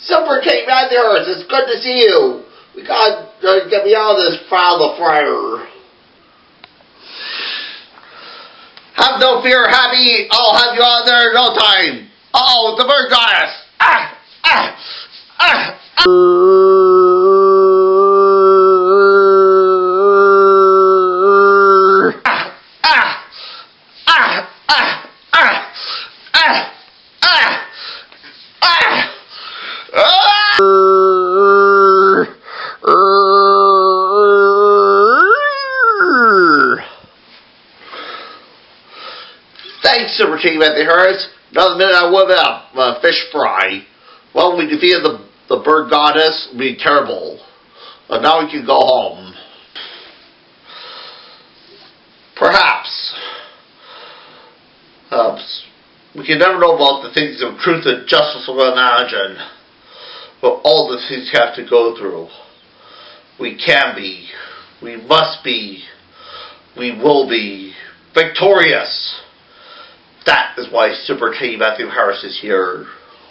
Super King Matters, it's good to see you. We gotta get me out of this foul of fire. Have no fear, Happy. I'll have you out there in no time. Uh-oh, the bird goddess. Thanks, Super King Matters. Another minute I would have a fish fry. Well, we defeated the bird goddess. It'd be terrible. But now we can go home. Perhaps. We can never know about the things of truth and justice we'll imagine. But all the things we have to go through. We can be. We must be. We will be victorious. That is why Super King Matthew Harris is here.